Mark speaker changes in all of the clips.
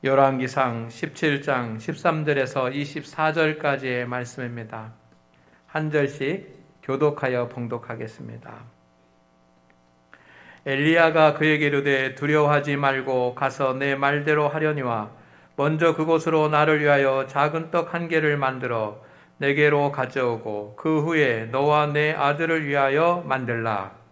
Speaker 1: 열왕기상 17장 13절에서 24절까지의 말씀입니다. 한 절씩 교독하여 봉독하겠습니다. 엘리야가 그에게 이르되 두려워하지 말고 가서 내 말대로 하려니와 먼저 그곳으로 나를 위하여 작은 떡 한 개를 만들어 내게로 가져오고 그 후에 너와 내 아들을 위하여 만들라.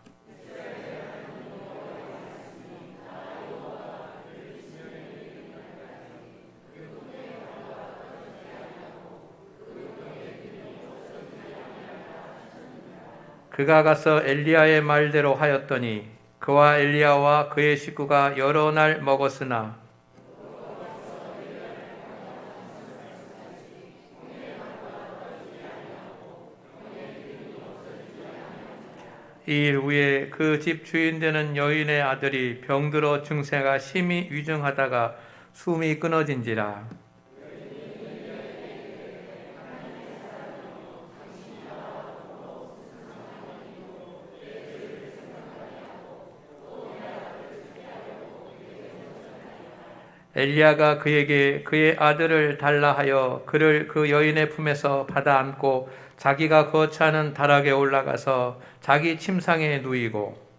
Speaker 1: 그가 가서 엘리야의 말대로 하였더니 그와 엘리야와 그의 식구가 여러 날 먹었으나 이 일 후에 그 집 주인 되는 여인의 아들이 병들어 증세가 심히 위중하다가 숨이 끊어진지라. 엘리야가 그에게 그의 아들을 달라 하여 그를 그 여인의 품에서 받아 안고 자기가 거처하는 다락에 올라가서 자기 침상에 누이고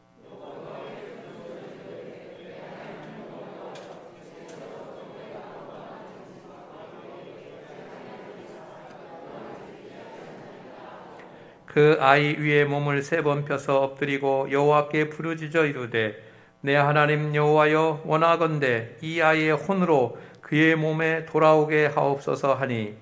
Speaker 1: 그 아이 위에 몸을 3번 펴서 엎드리고 여호와께 부르짖어 이르되 내 하나님 여호와여 원하건대 이 아이의 혼으로 그의 몸에 돌아오게 하옵소서 하니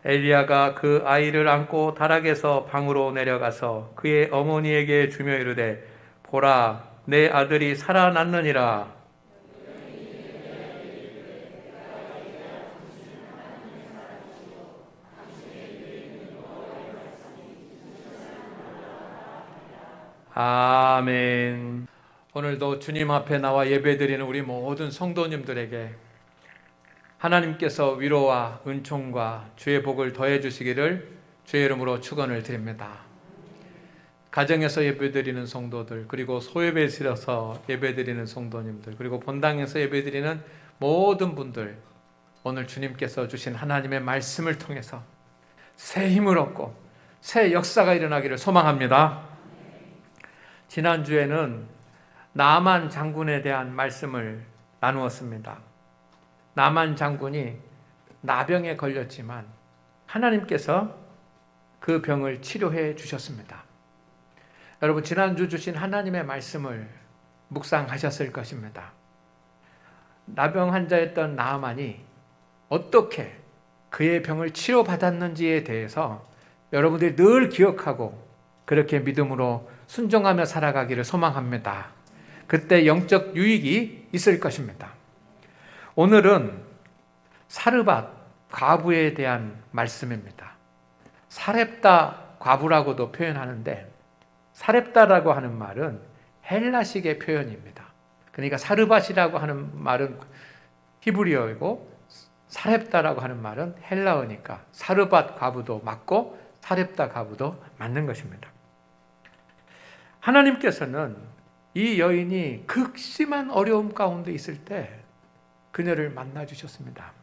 Speaker 1: 엘리야가 그 아이를 안고 다락에서 방으로 내려가서 그의 어머니에게 주며 이르되 보라 내 아들이 살아났느니라. 아멘. 오늘도 주님 앞에 나와 예배드리는 우리 모든 성도님들에게 하나님께서 위로와 은총과 주의 복을 더해 주시기를 주의 이름으로 축원을 드립니다. 가정에서 예배드리는 성도들, 그리고 소예배실에서 예배드리는 성도님들, 그리고 본당에서 예배드리는 모든 분들, 오늘 주님께서 주신 하나님의 말씀을 통해서 새 힘을 얻고 새 역사가 일어나기를 소망합니다. 지난주에는 나만 장군에 대한 말씀을 나누었습니다. 나만 장군이 나병에 걸렸지만 하나님께서 그 병을 치료해 주셨습니다. 여러분, 지난주 주신 하나님의 말씀을 묵상하셨을 것입니다. 나병 환자였던 나아만이 어떻게 그의 병을 치료받았는지에 대해서 여러분들이 늘 기억하고 그렇게 믿음으로 순종하며 살아가기를 소망합니다. 그때 영적 유익이 있을 것입니다. 오늘은 사르밧 과부에 대한 말씀입니다. 사렙다 과부라고도 표현하는데 사렙다라고 하는 말은 헬라식의 표현입니다. 그러니까 사르밧이라고 하는 말은 히브리어이고 사렙다라고 하는 말은 헬라어니까 사르밧 과부도 맞고 사렙다 과부도 맞는 것입니다. 하나님께서는 이 여인이 극심한 어려움 가운데 있을 때 그녀를 만나 주셨습니다.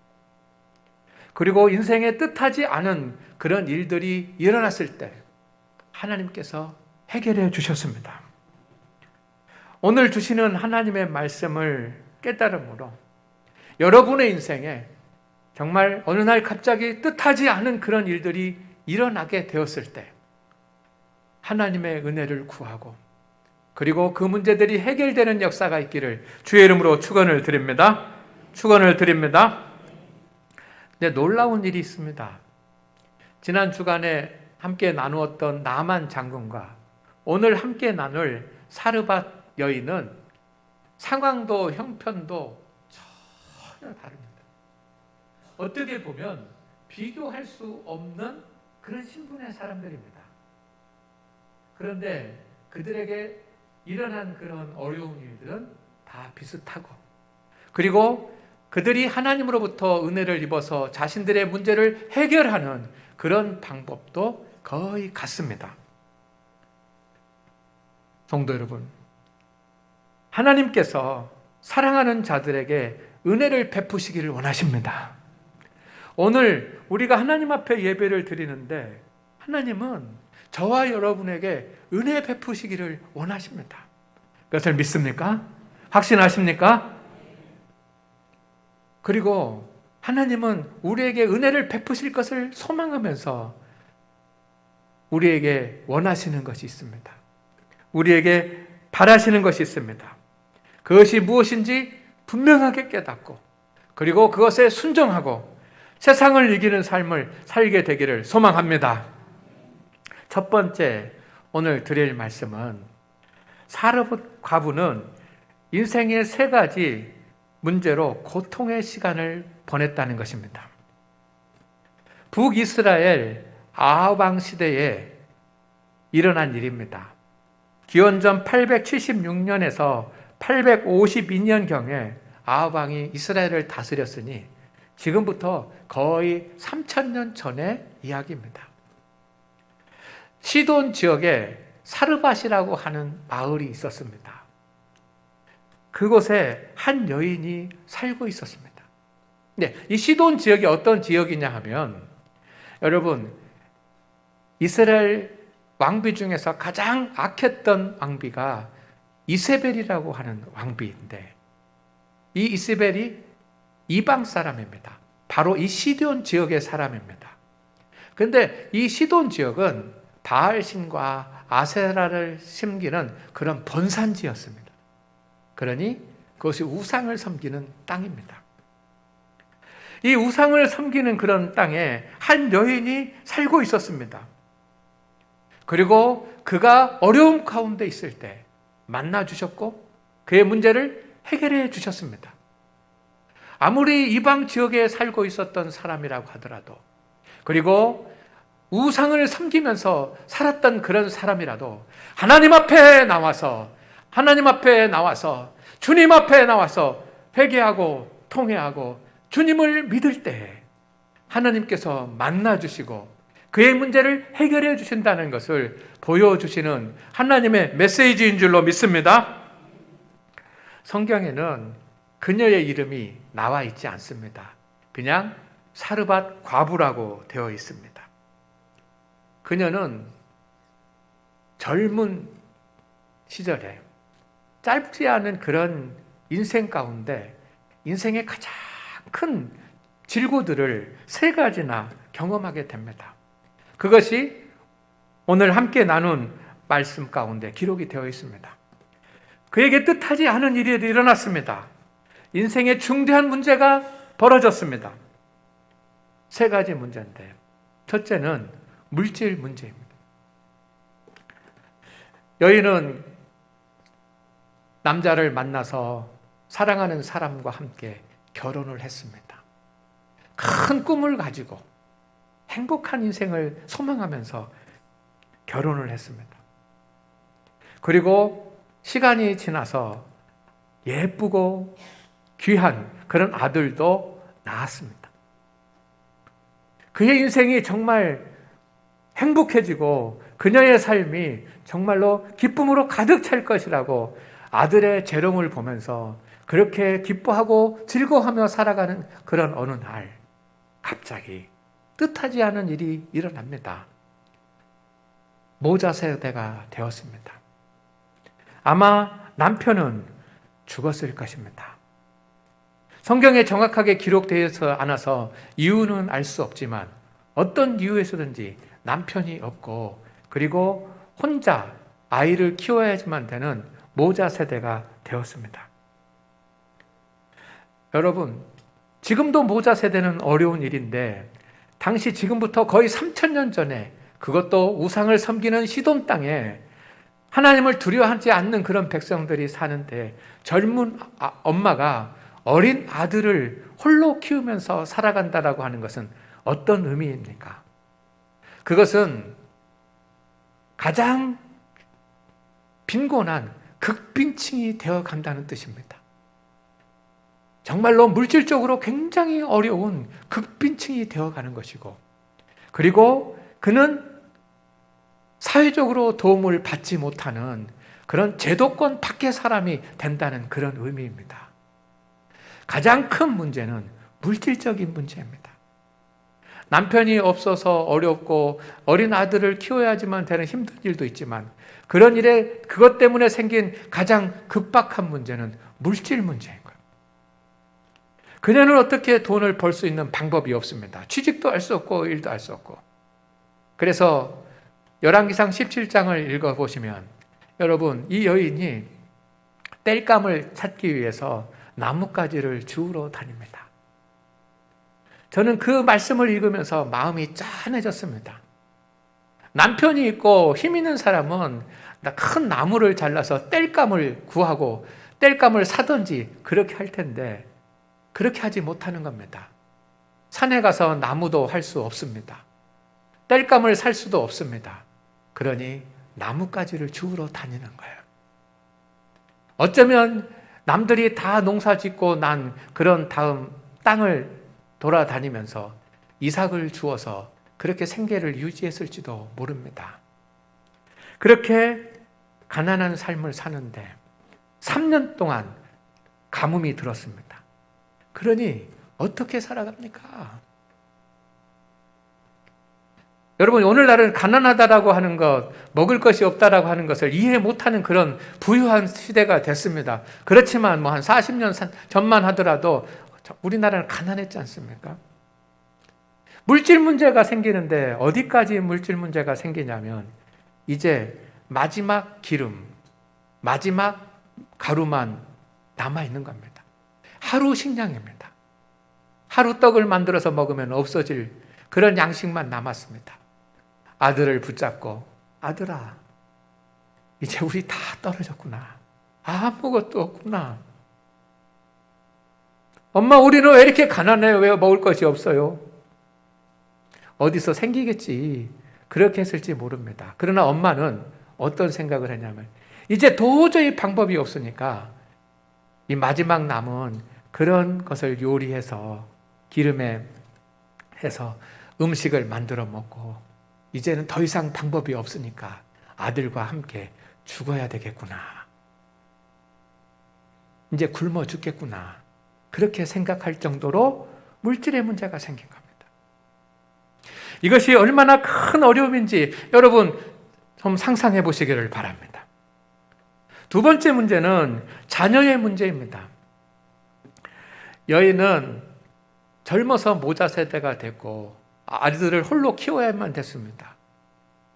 Speaker 1: 그리고 인생에 뜻하지 않은 그런 일들이 일어났을 때 하나님께서 해결해 주셨습니다. 오늘 주시는 하나님의 말씀을 깨달음으로 여러분의 인생에 정말 어느 날 갑자기 뜻하지 않은 그런 일들이 일어나게 되었을 때 하나님의 은혜를 구하고 그리고 그 문제들이 해결되는 역사가 있기를 주의 이름으로 축원을 드립니다. 축원을 드립니다. 근데 놀라운 일이 있습니다. 지난 주간에 함께 나누었던 나만 장군과 오늘 함께 나눌 사르밧 여인은 상황도 형편도 전혀 다릅니다. 어떻게 보면 비교할 수 없는 그런 신분의 사람들입니다. 그런데 그들에게 일어난 그런 어려운 일들은 다 비슷하고 그리고 그들이 하나님으로부터 은혜를 입어서 자신들의 문제를 해결하는 그런 방법도 거의 같습니다. 성도 여러분, 하나님께서 사랑하는 자들에게 은혜를 베푸시기를 원하십니다. 오늘 우리가 하나님 앞에 예배를 드리는데 하나님은 저와 여러분에게 은혜 베푸시기를 원하십니다. 그것을 믿습니까? 확신하십니까? 그리고 하나님은 우리에게 은혜를 베푸실 것을 소망하면서 우리에게 원하시는 것이 있습니다. 우리에게 바라시는 것이 있습니다. 그것이 무엇인지 분명하게 깨닫고 그리고 그것에 순종하고 세상을 이기는 삶을 살게 되기를 소망합니다. 첫 번째 오늘 드릴 말씀은 사르밧 과부는 인생의 세 가지 문제로 고통의 시간을 보냈다는 것입니다. 북이스라엘 아합 왕 시대에 일어난 일입니다. 기원전 876년에서 852년경에 아합 왕이 이스라엘을 다스렸으니 지금부터 거의 3000년 전의 이야기입니다. 시돈 지역에 사르밧이라고 하는 마을이 있었습니다. 그곳에 한 여인이 살고 있었습니다. 네, 이 시돈 지역이 어떤 지역이냐 하면 여러분 이스라엘 왕비 중에서 가장 악했던 왕비가 이세벨이라고 하는 왕비인데 이 이세벨이 이방 사람입니다. 바로 이 시돈 지역의 사람입니다. 그런데 이 시돈 지역은 바알신과 아세라를 섬기는 그런 본산지였습니다. 그러니 그것이 우상을 섬기는 땅입니다. 이 우상을 섬기는 그런 땅에 한 여인이 살고 있었습니다. 그리고 그가 어려움 가운데 있을 때 만나주셨고 그의 문제를 해결해 주셨습니다. 아무리 이방 지역에 살고 있었던 사람이라고 하더라도 그리고 우상을 섬기면서 살았던 그런 사람이라도 하나님 앞에 나와서 주님 앞에 나와서 회개하고 통회하고 주님을 믿을 때 하나님께서 만나주시고 그의 문제를 해결해 주신다는 것을 보여주시는 하나님의 메시지인 줄로 믿습니다. 성경에는 그녀의 이름이 나와 있지 않습니다. 그냥 사르밧 과부라고 되어 있습니다. 그녀는 젊은 시절에 짧지 않은 그런 인생 가운데 인생의 가장 큰 질고들을 세 가지나 경험하게 됩니다. 그것이 오늘 함께 나눈 말씀 가운데 기록이 되어 있습니다. 그에게 뜻하지 않은 일이 일어났습니다. 인생의 중대한 문제가 벌어졌습니다. 세 가지 문제인데 첫째는 물질 문제입니다. 여인은 남자를 만나서 사랑하는 사람과 함께 결혼을 했습니다. 큰 꿈을 가지고 행복한 인생을 소망하면서 결혼을 했습니다. 그리고 시간이 지나서 예쁘고 귀한 그런 아들도 낳았습니다. 그의 인생이 정말 행복해지고 그녀의 삶이 정말로 기쁨으로 가득 찰 것이라고 아들의 재롱을 보면서 그렇게 기뻐하고 즐거워하며 살아가는 그런 어느 날 갑자기 뜻하지 않은 일이 일어납니다. 모자 세대가 되었습니다. 아마 남편은 죽었을 것입니다. 성경에 정확하게 기록되어 않아서 이유는 알 수 없지만 어떤 이유에서든지 남편이 없고 그리고 혼자 아이를 키워야지만 되는 모자 세대가 되었습니다. 여러분, 지금도 모자 세대는 어려운 일인데 당시 지금부터 거의 3000년 전에 그것도 우상을 섬기는 시돈 땅에 하나님을 두려워하지 않는 그런 백성들이 사는데 젊은 엄마가 어린 아들을 홀로 키우면서 살아간다라고 하는 것은 어떤 의미입니까? 그것은 가장 빈곤한 극빈층이 되어 간다는 뜻입니다. 정말로 물질적으로 굉장히 어려운 극빈층이 되어 가는 것이고 그리고 그는 사회적으로 도움을 받지 못하는 그런 제도권 밖의 사람이 된다는 그런 의미입니다. 가장 큰 문제는 물질적인 문제입니다. 남편이 없어서 어렵고 어린 아들을 키워야지만 되는 힘든 일도 있지만 그런 일에 그것 때문에 생긴 가장 급박한 문제는 물질 문제인 거예요. 그녀는 어떻게 돈을 벌 수 있는 방법이 없습니다. 취직도 할 수 없고 일도 할 수 없고. 그래서 열왕기상 17장을 읽어보시면 여러분 이 여인이 땔감을 찾기 위해서 나뭇가지를 주우러 다닙니다. 저는 그 말씀을 읽으면서 마음이 짠해졌습니다. 남편이 있고 힘 있는 사람은 큰 나무를 잘라서 땔감을 구하고 땔감을 사든지 그렇게 할 텐데 그렇게 하지 못하는 겁니다. 산에 가서 나무도 할 수 없습니다. 땔감을 살 수도 없습니다. 그러니 나뭇가지를 주우러 다니는 거예요. 어쩌면 남들이 다 농사 짓고 난 그런 다음 땅을 돌아다니면서 이삭을 주어서 그렇게 생계를 유지했을지도 모릅니다. 그렇게 가난한 삶을 사는데 3년 동안 가뭄이 들었습니다. 그러니 어떻게 살아갑니까? 여러분 오늘날은 가난하다라고 하는 것, 먹을 것이 없다라고 하는 것을 이해 못하는 그런 부유한 시대가 됐습니다. 그렇지만 뭐 한 40년 전만 하더라도 우리나라는 가난했지 않습니까? 물질 문제가 생기는데 어디까지 물질 문제가 생기냐면 이제 마지막 기름, 마지막 가루만 남아있는 겁니다. 하루 식량입니다. 하루 떡을 만들어서 먹으면 없어질 그런 양식만 남았습니다. 아들을 붙잡고 아들아 이제 우리 다 떨어졌구나. 아무것도 없구나. 엄마 우리는 왜 이렇게 가난해요? 왜 먹을 것이 없어요? 어디서 생기겠지. 그렇게 했을지 모릅니다. 그러나 엄마는 어떤 생각을 했냐면 이제 도저히 방법이 없으니까 이 마지막 남은 그런 것을 요리해서 기름에 해서 음식을 만들어 먹고 이제는 더 이상 방법이 없으니까 아들과 함께 죽어야 되겠구나. 이제 굶어 죽겠구나. 그렇게 생각할 정도로 물질의 문제가 생긴 겁니다. 이것이 얼마나 큰 어려움인지 여러분 좀 상상해 보시기를 바랍니다. 두 번째 문제는 자녀의 문제입니다. 여인은 젊어서 모자 세대가 됐고 아들을 홀로 키워야만 됐습니다.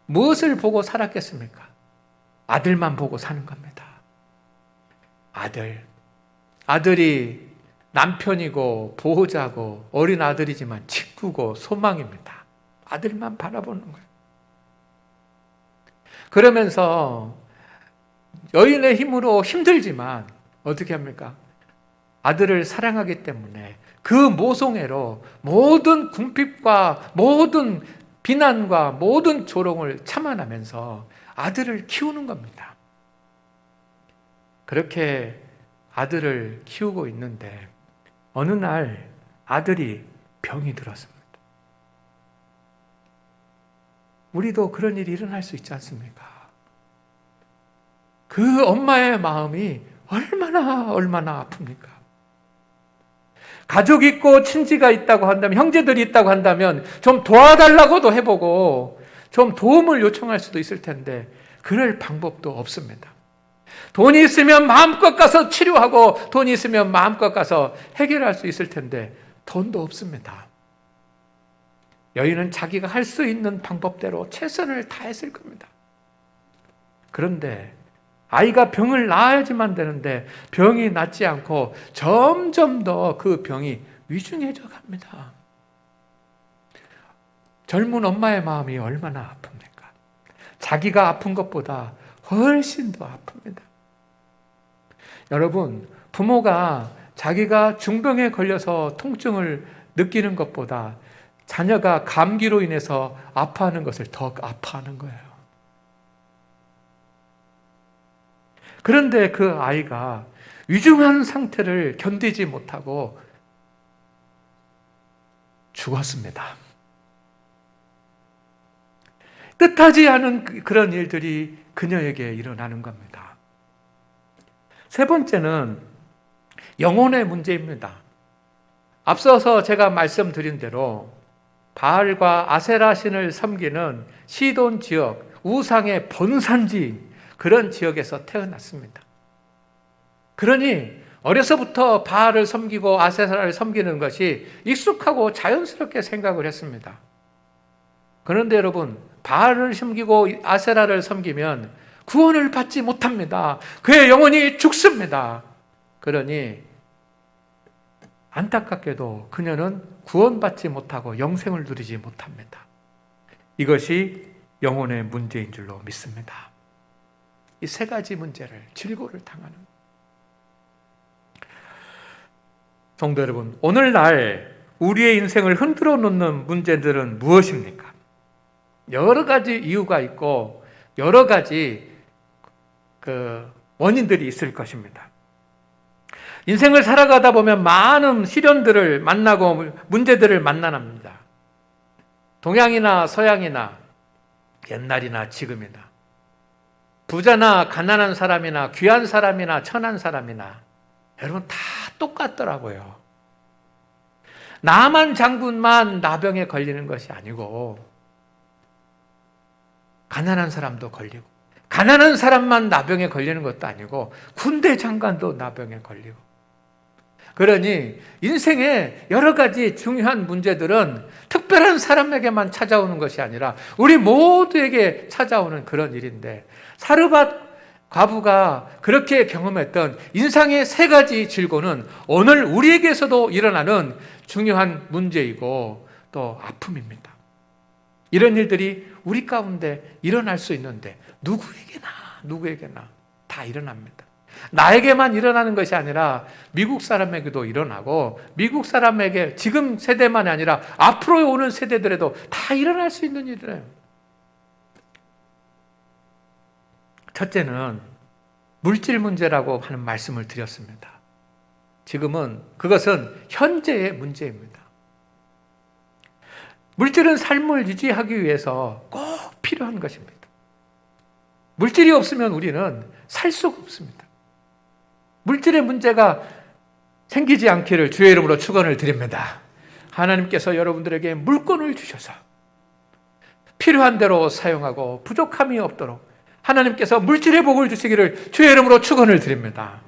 Speaker 1: 무엇을 보고 살았겠습니까? 아들만 보고 사는 겁니다. 아들이 남편이고 보호자고 어린 아들이지만 친구고 소망입니다. 아들만 바라보는 거예요. 그러면서 여인의 힘으로 힘들지만 어떻게 합니까? 아들을 사랑하기 때문에 그 모성애로 모든 궁핍과 모든 비난과 모든 조롱을 참아내면서 아들을 키우는 겁니다. 그렇게 아들을 키우고 있는데 어느 날 아들이 병이 들었습니다. 우리도 그런 일이 일어날 수 있지 않습니까? 그 엄마의 마음이 얼마나 아픕니까? 가족이 있고 친지가 있다고 한다면, 형제들이 있다고 한다면 좀 도와달라고도 해보고 좀 도움을 요청할 수도 있을 텐데 그럴 방법도 없습니다. 돈이 있으면 마음껏 가서 치료하고 돈이 있으면 마음껏 가서 해결할 수 있을 텐데 돈도 없습니다. 여인은 자기가 할 수 있는 방법대로 최선을 다했을 겁니다. 그런데 아이가 병을 낳아야지만 되는데 병이 낫지 않고 점점 더 그 병이 위중해져 갑니다. 젊은 엄마의 마음이 얼마나 아픕니까? 자기가 아픈 것보다 훨씬 더 아픕니다. 여러분, 부모가 자기가 중병에 걸려서 통증을 느끼는 것보다 자녀가 감기로 인해서 아파하는 것을 더 아파하는 거예요. 그런데 그 아이가 위중한 상태를 견디지 못하고 죽었습니다. 뜻하지 않은 그런 일들이 그녀에게 일어나는 겁니다. 세 번째는 영혼의 문제입니다. 앞서서 제가 말씀드린 대로 바알과 아세라 신을 섬기는 시돈 지역, 우상의 본산지 그런 지역에서 태어났습니다. 그러니 어려서부터 바알을 섬기고 아세라를 섬기는 것이 익숙하고 자연스럽게 생각을 했습니다. 그런데 여러분, 바알을 섬기고 아세라를 섬기면 구원을 받지 못합니다. 그의 영혼이 죽습니다. 그러니 안타깝게도 그녀는 구원받지 못하고 영생을 누리지 못합니다. 이것이 영혼의 문제인 줄로 믿습니다. 이 세 가지 문제를 질고를 당하는 성도 여러분, 오늘날 우리의 인생을 흔들어 놓는 문제들은 무엇입니까? 여러 가지 이유가 있고 여러 가지 원인들이 있을 것입니다. 인생을 살아가다 보면 많은 시련들을 만나고 문제들을 만나납니다. 동양이나 서양이나 옛날이나 지금이나 부자나 가난한 사람이나 귀한 사람이나 천한 사람이나 여러분 다 똑같더라고요. 나만 장군만 나병에 걸리는 것이 아니고 가난한 사람도 걸리고 가난한 사람만 나병에 걸리는 것도 아니고 군대 장관도 나병에 걸리고 그러니 인생의 여러 가지 중요한 문제들은 특별한 사람에게만 찾아오는 것이 아니라 우리 모두에게 찾아오는 그런 일인데 사르밧 과부가 그렇게 경험했던 인생의 세 가지 질고는 오늘 우리에게서도 일어나는 중요한 문제이고 또 아픔입니다. 이런 일들이 우리 가운데 일어날 수 있는데 누구에게나 다 일어납니다. 나에게만 일어나는 것이 아니라 미국 사람에게도 일어나고 미국 사람에게 지금 세대만이 아니라 앞으로 오는 세대들에도 다 일어날 수 있는 일이에요. 첫째는 물질 문제라고 하는 말씀을 드렸습니다. 지금은 그것은 현재의 문제입니다. 물질은 삶을 유지하기 위해서 꼭 필요한 것입니다. 물질이 없으면 우리는 살 수가 없습니다. 물질의 문제가 생기지 않기를 주의 이름으로 축원을 드립니다. 하나님께서 여러분들에게 물건을 주셔서 필요한 대로 사용하고 부족함이 없도록 하나님께서 물질의 복을 주시기를 주의 이름으로 축원을 드립니다.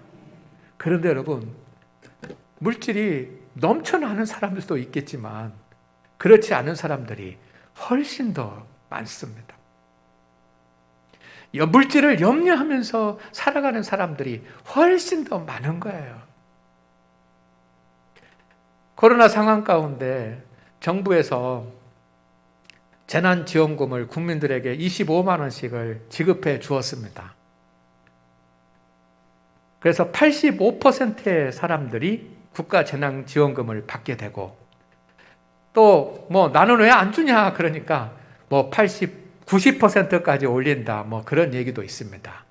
Speaker 1: 그런데 여러분, 물질이 넘쳐나는 사람들도 있겠지만 그렇지 않은 사람들이 훨씬 더 많습니다. 물질을 염려하면서 살아가는 사람들이 훨씬 더 많은 거예요. 코로나 상황 가운데 정부에서 재난지원금을 국민들에게 25만 원씩을 지급해 주었습니다. 그래서 85%의 사람들이 국가 재난지원금을 받게 되고 또 나는 왜 안 주냐 그러니까 90%까지 올린다 그런 얘기도 있습니다.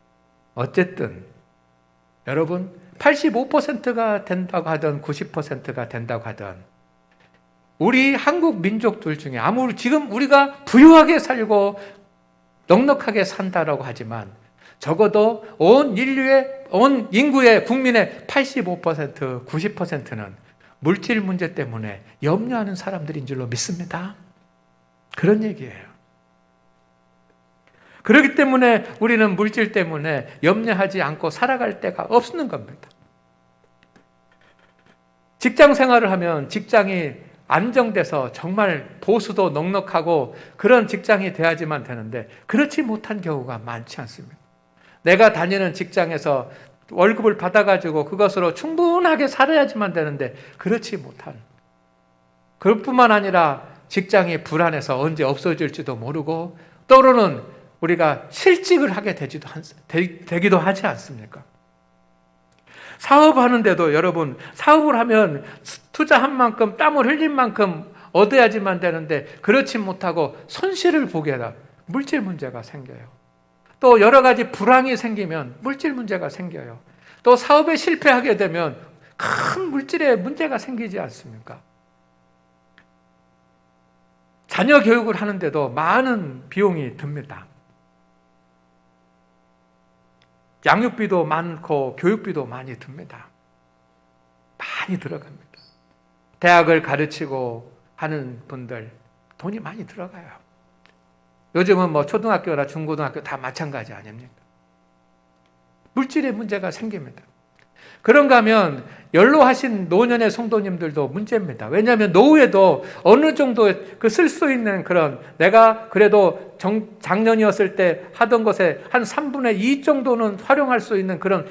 Speaker 1: 어쨌든 여러분 85%가 된다고 하든 90%가 된다고 하든 우리 한국 민족들 중에 아무리 지금 우리가 부유하게 살고 넉넉하게 산다라고 하지만 적어도 온 인구의 국민의 85%, 90%는 물질 문제 때문에 염려하는 사람들인 줄로 믿습니다. 그런 얘기예요. 그렇기 때문에 우리는 물질 때문에 염려하지 않고 살아갈 데가 없는 겁니다. 직장 생활을 하면 직장이 안정돼서 정말 보수도 넉넉하고 그런 직장이 돼야지만 되는데 그렇지 못한 경우가 많지 않습니다. 내가 다니는 직장에서 월급을 받아가지고 그것으로 충분하게 살아야지만 되는데 그렇지 못한 그것뿐만 아니라 직장이 불안해서 언제 없어질지도 모르고 때로는 우리가 실직을 하게 되기도 하지 않습니까? 사업하는데도 여러분 사업을 하면 투자한 만큼 땀을 흘린 만큼 얻어야지만 되는데 그렇지 못하고 손실을 보게 되다 물질 문제가 생겨요. 또 여러 가지 불황이 생기면 물질 문제가 생겨요. 또 사업에 실패하게 되면 큰 물질의 문제가 생기지 않습니까? 자녀 교육을 하는데도 많은 비용이 듭니다. 양육비도 많고 교육비도 많이 듭니다. 많이 들어갑니다. 대학을 가르치고 하는 분들 돈이 많이 들어가요. 요즘은 뭐 초등학교나 중고등학교 다 마찬가지 아닙니까? 물질의 문제가 생깁니다. 그런가 하면 연로하신 노년의 성도님들도 문제입니다. 왜냐하면 노후에도 어느 정도 그 쓸 수 있는 그런, 내가 그래도 작년이었을 때 하던 것에 한 3분의 2 정도는 활용할 수 있는 그런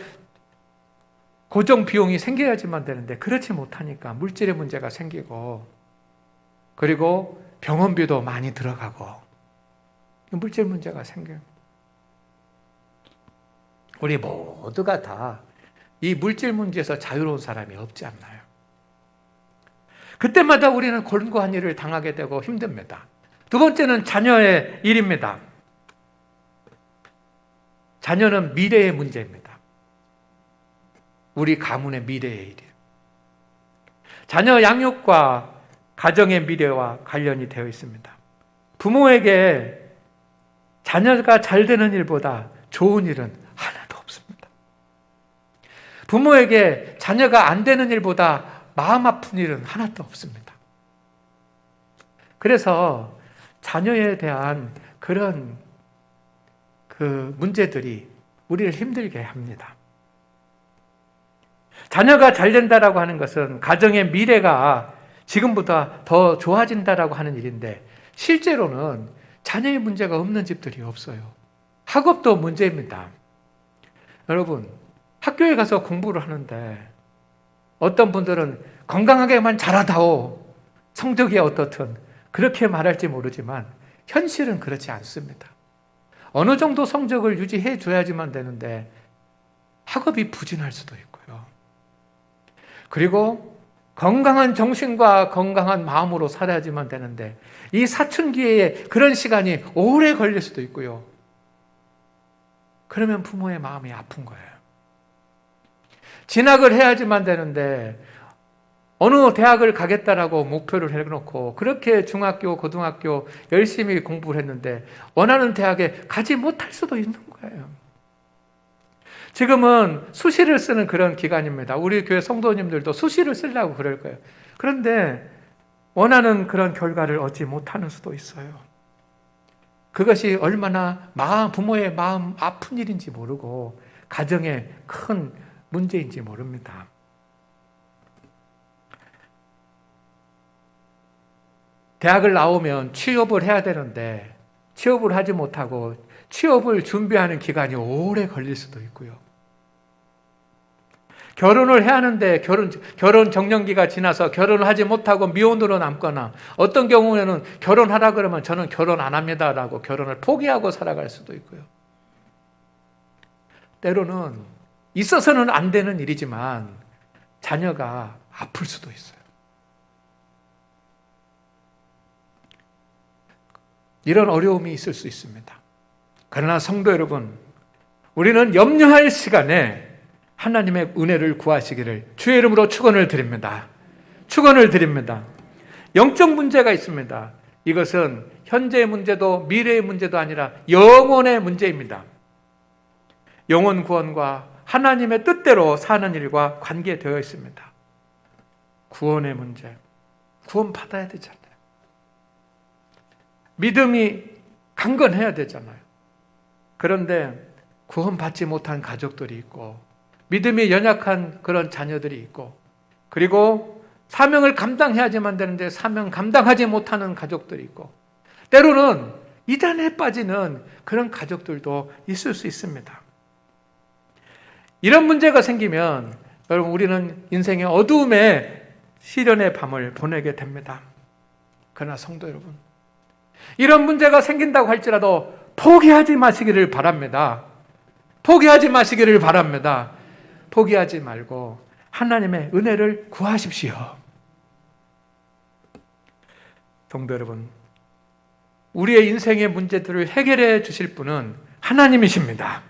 Speaker 1: 고정 비용이 생겨야지만 되는데 그렇지 못하니까 물질의 문제가 생기고, 그리고 병원비도 많이 들어가고 물질 문제가 생겨요. 우리 모두가 다 이 물질 문제에서 자유로운 사람이 없지 않나요? 그때마다 우리는 곤고한 일을 당하게 되고 힘듭니다. 두 번째는 자녀의 일입니다. 자녀는 미래의 문제입니다. 우리 가문의 미래의 일이에요. 자녀 양육과 가정의 미래와 관련이 되어 있습니다. 부모에게 자녀가 잘 되는 일보다 좋은 일은 하나도 없습니다. 부모에게 자녀가 안 되는 일보다 마음 아픈 일은 하나도 없습니다. 그래서 자녀에 대한 그런 그 문제들이 우리를 힘들게 합니다. 자녀가 잘 된다라고 하는 것은 가정의 미래가 지금보다 더 좋아진다라고 하는 일인데, 실제로는 자녀의 문제가 없는 집들이 없어요. 학업도 문제입니다. 여러분, 학교에 가서 공부를 하는데 어떤 분들은 건강하게만 자라다오, 성적이 어떻든 그렇게 말할지 모르지만 현실은 그렇지 않습니다. 어느 정도 성적을 유지해 줘야지만 되는데 학업이 부진할 수도 있고요. 그리고 건강한 정신과 건강한 마음으로 살아야지만 되는데 이 사춘기에 그런 시간이 오래 걸릴 수도 있고요. 그러면 부모의 마음이 아픈 거예요. 진학을 해야지만 되는데 어느 대학을 가겠다라고 목표를 해놓고 그렇게 중학교, 고등학교 열심히 공부를 했는데 원하는 대학에 가지 못할 수도 있는 거예요. 지금은 수시를 쓰는 그런 기간입니다. 우리 교회 성도님들도 수시를 쓰려고 그럴 거예요. 그런데 원하는 그런 결과를 얻지 못하는 수도 있어요. 그것이 얼마나 부모의 마음 아픈 일인지 모르고 가정의 큰 문제인지 모릅니다. 대학을 나오면 취업을 해야 되는데 취업을 하지 못하고 취업을 준비하는 기간이 오래 걸릴 수도 있고요. 결혼을 해야 하는데 결혼 정년기가 지나서 결혼을 하지 못하고 미혼으로 남거나, 어떤 경우에는 결혼하라 그러면 저는 결혼 안 합니다라고 결혼을 포기하고 살아갈 수도 있고요. 때로는 있어서는 안 되는 일이지만 자녀가 아플 수도 있어요. 이런 어려움이 있을 수 있습니다. 그러나 성도 여러분, 우리는 염려할 시간에 하나님의 은혜를 구하시기를 주의 이름으로 축원을 드립니다. 축원을 드립니다. 영적 문제가 있습니다. 이것은 현재의 문제도 미래의 문제도 아니라 영혼의 문제입니다. 영혼 구원과 하나님의 뜻대로 사는 일과 관계되어 있습니다. 구원의 문제, 구원 받아야 되잖아요. 믿음이 강건해야 되잖아요. 그런데 구원 받지 못한 가족들이 있고 믿음이 연약한 그런 자녀들이 있고, 그리고 사명을 감당해야지만 되는데 사명 감당하지 못하는 가족들이 있고, 때로는 이단에 빠지는 그런 가족들도 있을 수 있습니다. 이런 문제가 생기면 여러분, 우리는 인생의 어두움에 시련의 밤을 보내게 됩니다. 그러나 성도 여러분, 이런 문제가 생긴다고 할지라도 포기하지 마시기를 바랍니다. 포기하지 마시기를 바랍니다. 포기하지 말고 하나님의 은혜를 구하십시오. 성도 여러분, 우리의 인생의 문제들을 해결해 주실 분은 하나님이십니다.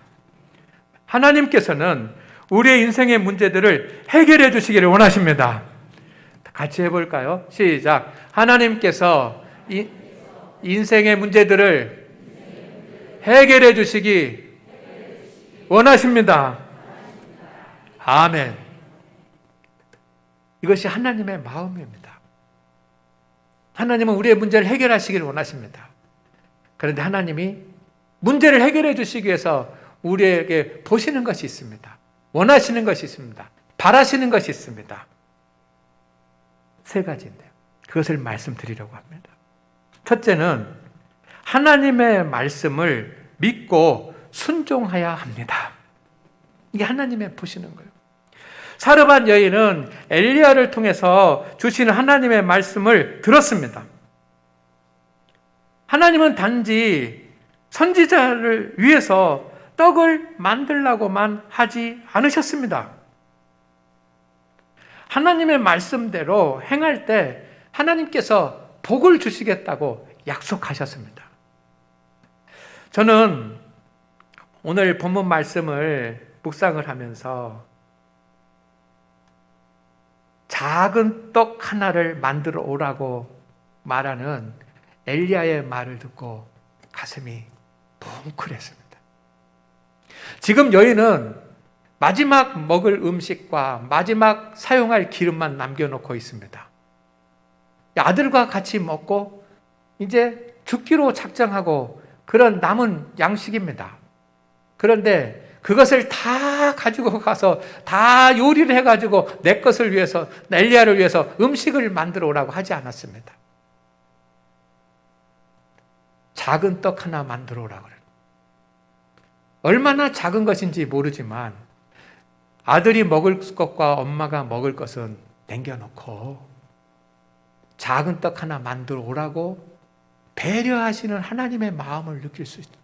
Speaker 1: 하나님께서는 우리의 인생의 문제들을 해결해 주시기를 원하십니다. 같이 해볼까요? 시작. 하나님께서 인생의 문제들을 해결해 주시기 원하십니다. 아멘. 이것이 하나님의 마음입니다. 하나님은 우리의 문제를 해결하시기를 원하십니다. 그런데 하나님이 문제를 해결해 주시기 위해서 우리에게 보시는 것이 있습니다. 원하시는 것이 있습니다. 바라시는 것이 있습니다. 세 가지인데요. 그것을 말씀드리려고 합니다. 첫째는 하나님의 말씀을 믿고 순종해야 합니다. 이게 하나님의 보시는 거예요. 사르밧 여인은 엘리야를 통해서 주시는 하나님의 말씀을 들었습니다. 하나님은 단지 선지자를 위해서 떡을 만들라고만 하지 않으셨습니다. 하나님의 말씀대로 행할 때 하나님께서 복을 주시겠다고 약속하셨습니다. 저는 오늘 본문 말씀을 묵상을 하면서 작은 떡 하나를 만들어 오라고 말하는 엘리야의 말을 듣고 가슴이 뭉클했습니다. 지금 여인은 마지막 먹을 음식과 마지막 사용할 기름만 남겨놓고 있습니다. 아들과 같이 먹고 이제 죽기로 작정하고 그런 남은 양식입니다. 그런데 그것을 다 가지고 가서 다 요리를 해가지고 내 것을 위해서, 엘리야를 위해서 음식을 만들어 오라고 하지 않았습니다. 작은 떡 하나 만들어 오라고 그래요. 얼마나 작은 것인지 모르지만 아들이 먹을 것과 엄마가 먹을 것은 남겨놓고 작은 떡 하나 만들어 오라고 배려하시는 하나님의 마음을 느낄 수 있습니다.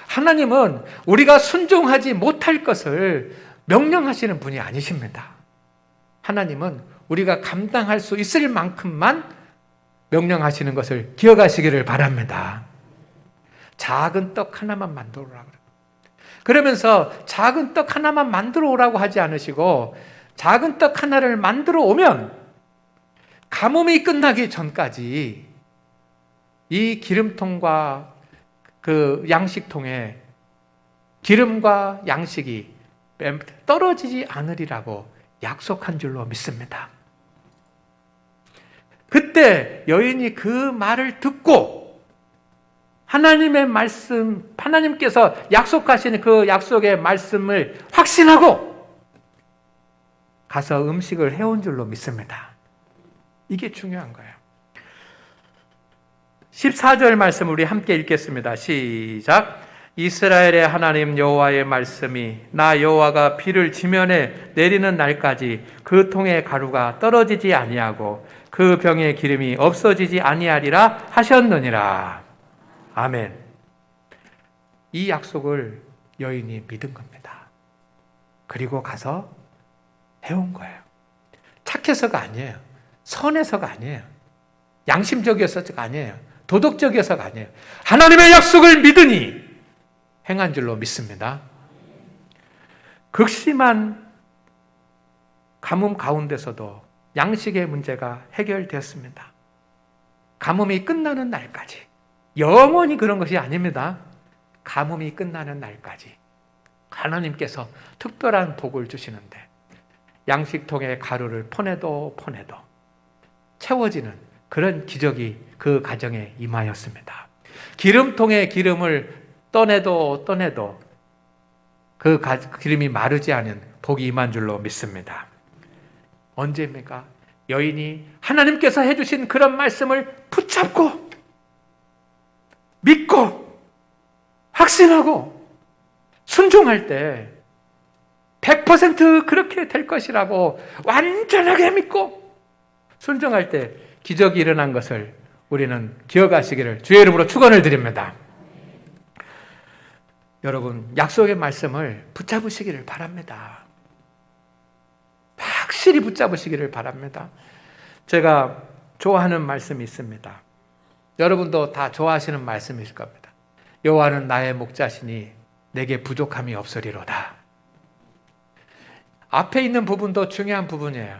Speaker 1: 하나님은 우리가 순종하지 못할 것을 명령하시는 분이 아니십니다. 하나님은 우리가 감당할 수 있을 만큼만 명령하시는 것을 기억하시기를 바랍니다. 작은 떡 하나만 만들어 오라고 그래요. 그러면서 작은 떡 하나만 만들어 오라고 하지 않으시고 작은 떡 하나를 만들어 오면 가뭄이 끝나기 전까지 이 기름통과 그 양식통에 기름과 양식이 떨어지지 않으리라고 약속한 줄로 믿습니다. 그때 여인이 그 말을 듣고 하나님의 말씀, 하나님께서 약속하시는 그 약속의 말씀을 확신하고 가서 음식을 해온 줄로 믿습니다. 이게 중요한 거예요. 14절 말씀 우리 함께 읽겠습니다. 시작. 이스라엘의 하나님 여호와의 말씀이 나 여호와가 비를 지면에 내리는 날까지 그 통의 가루가 떨어지지 아니하고 그 병의 기름이 없어지지 아니하리라 하셨느니라. 아멘. 이 약속을 여인이 믿은 겁니다. 그리고 가서 해온 거예요. 착해서가 아니에요. 선해서가 아니에요. 양심적이어서가 아니에요. 도덕적이어서가 아니에요. 하나님의 약속을 믿으니 행한 줄로 믿습니다. 극심한 가뭄 가운데서도 양식의 문제가 해결되었습니다. 가뭄이 끝나는 날까지. 영원히 그런 것이 아닙니다. 가뭄이 끝나는 날까지 하나님께서 특별한 복을 주시는데 양식통에 가루를 퍼내도 채워지는 그런 기적이 그 가정에 임하였습니다. 기름통에 기름을 떠내도 그 기름이 마르지 않은 복이 임한 줄로 믿습니다. 언제입니까? 여인이 하나님께서 해주신 그런 말씀을 붙잡고 믿고 확신하고 순종할 때 100% 그렇게 될 것이라고 완전하게 믿고 순종할 때 기적이 일어난 것을 우리는 기억하시기를 주의 이름으로 축원을 드립니다. 여러분, 약속의 말씀을 붙잡으시기를 바랍니다. 확실히 붙잡으시기를 바랍니다. 제가 좋아하는 말씀이 있습니다. 여러분도 다 좋아하시는 말씀이실 겁니다. 여호와는 나의 목자시니 내게 부족함이 없으리로다. 앞에 있는 부분도 중요한 부분이에요.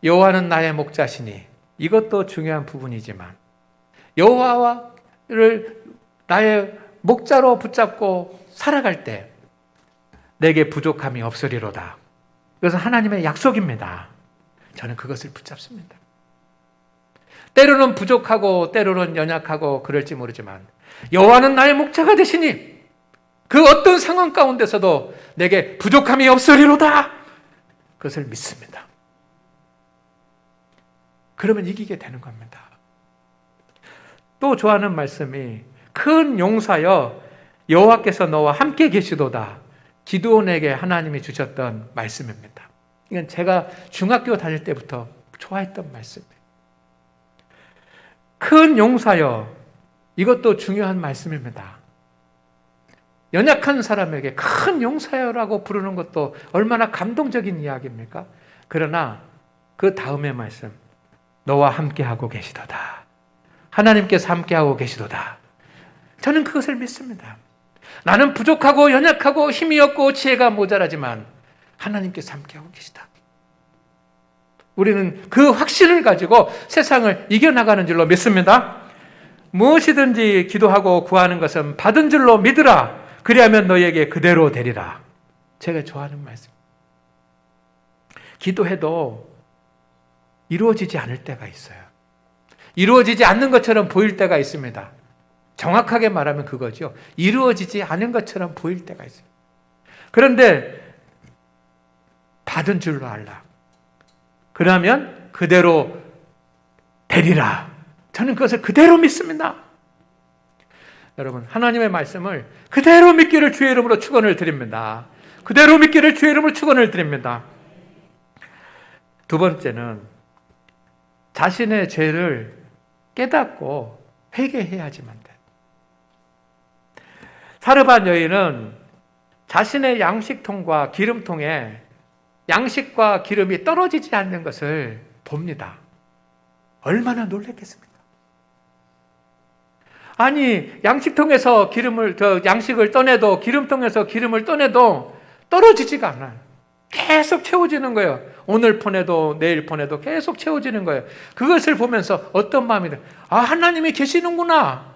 Speaker 1: 여호와는 나의 목자시니 이것도 중요한 부분이지만 여호와를 나의 목자로 붙잡고 살아갈 때 내게 부족함이 없으리로다. 이것은 하나님의 약속입니다. 저는 그것을 붙잡습니다. 때로는 부족하고 때로는 연약하고 그럴지 모르지만 여호와는 나의 목자가 되시니 그 어떤 상황 가운데서도 내게 부족함이 없으리로다. 그것을 믿습니다. 그러면 이기게 되는 겁니다. 또 좋아하는 말씀이 큰 용사여 여호와께서 너와 함께 계시도다. 기드온에게 하나님이 주셨던 말씀입니다. 이건 제가 중학교 다닐 때부터 좋아했던 말씀이에요. 큰 용사여, 이것도 중요한 말씀입니다. 연약한 사람에게 큰 용사여라고 부르는 것도 얼마나 감동적인 이야기입니까? 그러나 그 다음의 말씀, 너와 함께하고 계시도다. 하나님께서 함께하고 계시도다. 저는 그것을 믿습니다. 나는 부족하고 연약하고 힘이 없고 지혜가 모자라지만 하나님께서 함께하고 계시다. 우리는 그 확신을 가지고 세상을 이겨나가는 줄로 믿습니다. 무엇이든지 기도하고 구하는 것은 받은 줄로 믿으라. 그리하면 너희에게 그대로 되리라. 제가 좋아하는 말씀. 기도해도 이루어지지 않을 때가 있어요. 이루어지지 않는 것처럼 보일 때가 있습니다. 정확하게 말하면 그거죠. 이루어지지 않은 것처럼 보일 때가 있어요. 그런데 받은 줄로 알라. 그러면 그대로 되리라. 저는 그것을 그대로 믿습니다. 여러분, 하나님의 말씀을 그대로 믿기를 주의 이름으로 축원을 드립니다. 그대로 믿기를 주의 이름으로 축원을 드립니다. 두 번째는 자신의 죄를 깨닫고 회개해야지만 돼. 사르밧 여인은 자신의 양식통과 기름통에 양식과 기름이 떨어지지 않는 것을 봅니다. 얼마나 놀랐겠습니까? 아니, 양식통에서 양식을 떠내도, 기름통에서 기름을 떠내도 떨어지지가 않아요. 계속 채워지는 거예요. 오늘 보내도 내일 보내도 계속 채워지는 거예요. 그것을 보면서 어떤 마음이 들어요? 아, 하나님이 계시는구나.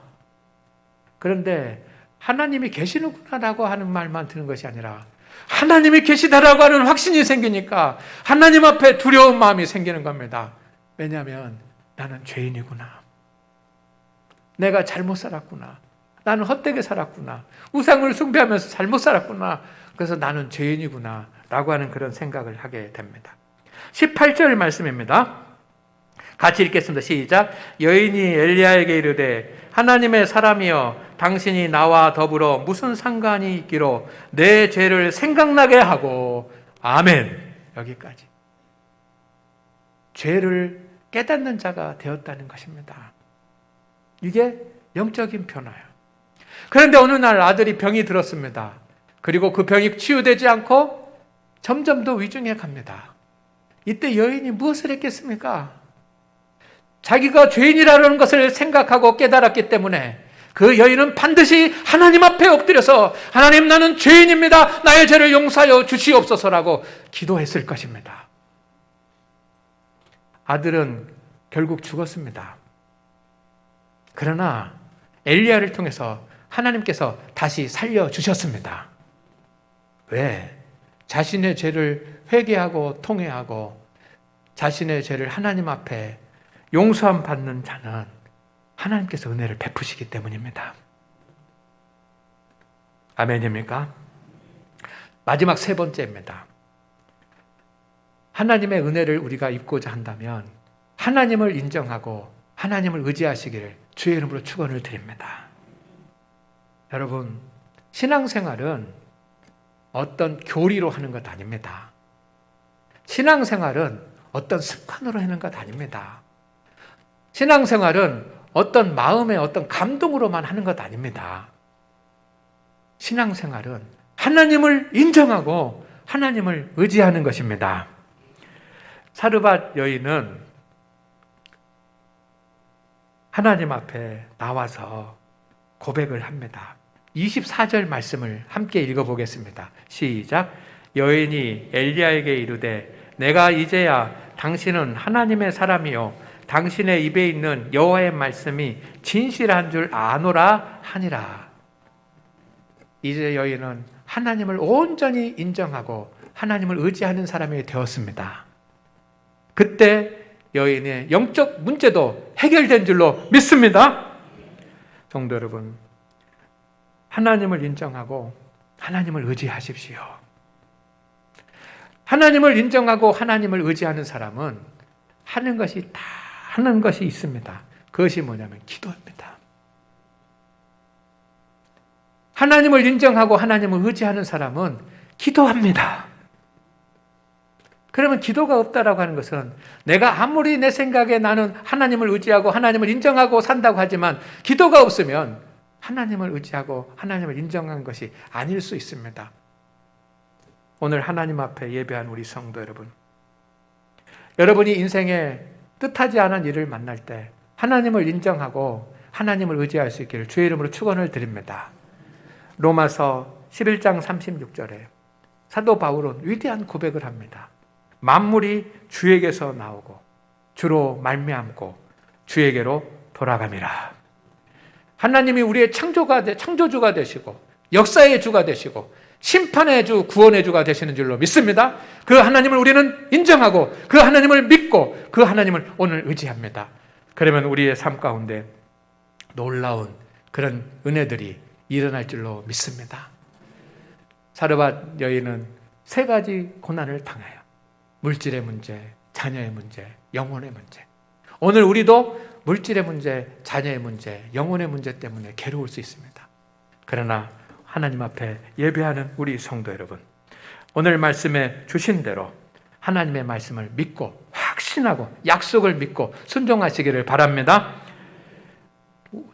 Speaker 1: 그런데 하나님이 계시는구나라고 하는 말만 듣는 것이 아니라 하나님이 계시다라고 하는 확신이 생기니까 하나님 앞에 두려운 마음이 생기는 겁니다. 왜냐하면 나는 죄인이구나. 내가 잘못 살았구나. 나는 헛되게 살았구나. 우상을 숭배하면서 잘못 살았구나. 그래서 나는 죄인이구나 라고 하는 그런 생각을 하게 됩니다. 18절 말씀입니다. 같이 읽겠습니다. 시작. 여인이 엘리야에게 이르되 하나님의 사람이여 당신이 나와 더불어 무슨 상관이 있기로 내 죄를 생각나게 하고. 아멘. 여기까지. 죄를 깨닫는 자가 되었다는 것입니다. 이게 영적인 변화예요. 그런데 어느 날 아들이 병이 들었습니다. 그리고 그 병이 치유되지 않고 점점 더 위중해 갑니다. 이때 여인이 무엇을 했겠습니까? 자기가 죄인이라는 것을 생각하고 깨달았기 때문에 그 여인은 반드시 하나님 앞에 엎드려서 하나님, 나는 죄인입니다. 나의 죄를 용서하여 주시옵소서라고 기도했을 것입니다. 아들은 결국 죽었습니다. 그러나 엘리야를 통해서 하나님께서 다시 살려주셨습니다. 왜? 자신의 죄를 회개하고 통회하고 자신의 죄를 하나님 앞에 용서함 받는 자는 하나님께서 은혜를 베푸시기 때문입니다. 아멘입니까? 마지막 세 번째입니다. 하나님의 은혜를 우리가 입고자 한다면 하나님을 인정하고 하나님을 의지하시기를 주의 이름으로 축원을 드립니다. 여러분, 신앙생활은 어떤 교리로 하는 것 아닙니다. 신앙생활은 어떤 습관으로 하는 것 아닙니다. 신앙생활은 어떤 마음의 어떤 감동으로만 하는 것 아닙니다. 신앙생활은 하나님을 인정하고 하나님을 의지하는 것입니다. 사르밧 여인은 하나님 앞에 나와서 고백을 합니다. 24절 말씀을 함께 읽어보겠습니다. 시작. 여인이 엘리야에게 이르되 내가 이제야 당신은 하나님의 사람이요 당신의 입에 있는 여호와의 말씀이 진실한 줄 아노라 하니라. 이제 여인은 하나님을 온전히 인정하고 하나님을 의지하는 사람이 되었습니다. 그때 여인의 영적 문제도 해결된 줄로 믿습니다. 성도 여러분, 하나님을 인정하고 하나님을 의지하십시오. 하나님을 인정하고 하나님을 의지하는 사람은 하는 것이 있습니다. 그것이 뭐냐면 기도입니다. 하나님을 인정하고 하나님을 의지하는 사람은 기도합니다. 그러면 기도가 없다라고 하는 것은 내가 아무리 내 생각에 나는 하나님을 의지하고 하나님을 인정하고 산다고 하지만 기도가 없으면 하나님을 의지하고 하나님을 인정한 것이 아닐 수 있습니다. 오늘 하나님 앞에 예배한 우리 성도 여러분, 여러분이 인생에 뜻하지 않은 일을 만날 때 하나님을 인정하고 하나님을 의지할 수 있기를 주의 이름으로 축원을 드립니다. 로마서 11장 36절에 사도 바울은 위대한 고백을 합니다. 만물이 주에게서 나오고 주로 말미암고 주에게로 돌아갑니다. 하나님이 우리의 창조주가 되시고 역사의 주가 되시고 심판의 주, 구원의 주가 되시는 줄로 믿습니다. 그 하나님을 우리는 인정하고 그 하나님을 믿고 그 하나님을 오늘 의지합니다. 그러면 우리의 삶 가운데 놀라운 그런 은혜들이 일어날 줄로 믿습니다. 사르밧 여인은 3가지 고난을 당해요. 물질의 문제, 자녀의 문제, 영혼의 문제. 오늘 우리도 물질의 문제, 자녀의 문제, 영혼의 문제 때문에 괴로울 수 있습니다. 그러나 하나님 앞에 예배하는 우리 성도 여러분, 오늘 말씀에 주신 대로 하나님의 말씀을 믿고 확신하고 약속을 믿고 순종하시기를 바랍니다.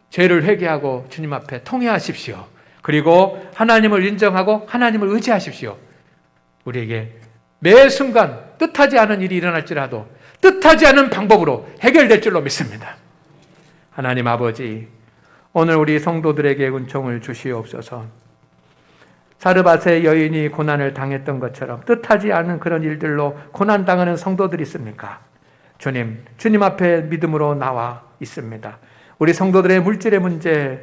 Speaker 1: 죄를 회개하고 주님 앞에 통회하십시오. 그리고 하나님을 인정하고 하나님을 의지하십시오. 우리에게 매 순간 뜻하지 않은 일이 일어날지라도 뜻하지 않은 방법으로 해결될 줄로 믿습니다. 하나님 아버지, 오늘 우리 성도들에게 은총을 주시옵소서. 사르밧의 여인이 고난을 당했던 것처럼 뜻하지 않은 그런 일들로 고난당하는 성도들이 있습니까? 주님 앞에 믿음으로 나와 있습니다. 우리 성도들의 물질의 문제,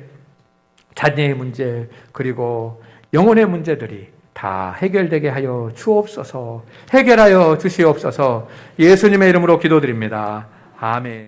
Speaker 1: 자녀의 문제, 그리고 영혼의 문제들이 다 해결되게 하여 주옵소서. 해결하여 주시옵소서. 예수님의 이름으로 기도드립니다. 아멘.